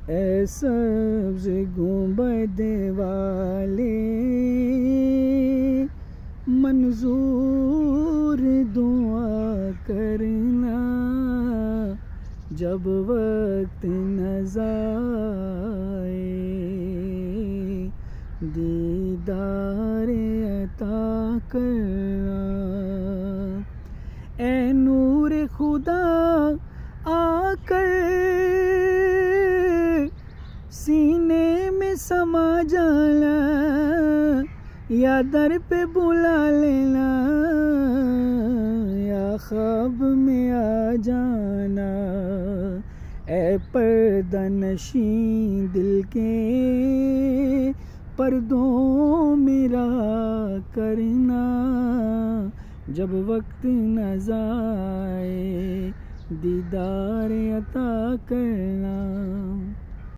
اے سبز گنبد والے منظور دعا کرنا، جب وقت نظر آئے دیدار عطا کرنا۔ اے نور خدا آ کر سینے میں سما جانا، یا در پہ بلا لینا، یا خواب میں آ جانا۔ اے پردہ نشین دل کے پردوں میں رہا کرنا، جب وقت نظر آئے دیدار عطا کرنا۔